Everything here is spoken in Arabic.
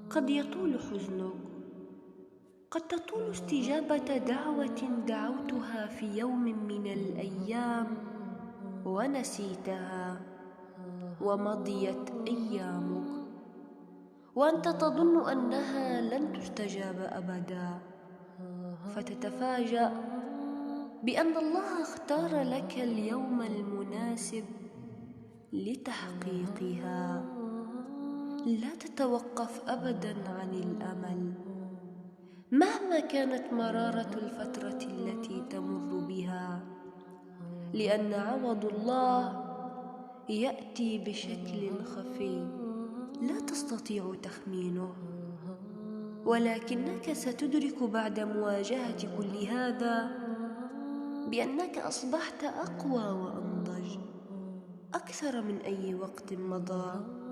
قد يطول حزنك، قد تطول استجابة دعوة دعوتها في يوم من الأيام ونسيتها ومضيت أيامك، وأنت تظن أنها لن تستجاب أبدا، فتتفاجأ بأن الله اختار لك اليوم المناسب لتحقيقها. لا تتوقف أبدا عن الأمل مهما كانت مرارة الفترة التي تمر بها، لأن عوض الله يأتي بشكل خفي لا تستطيع تخمينه، ولكنك ستدرك بعد مواجهة كل هذا بأنك أصبحت أقوى وأنضج أكثر من أي وقت مضى.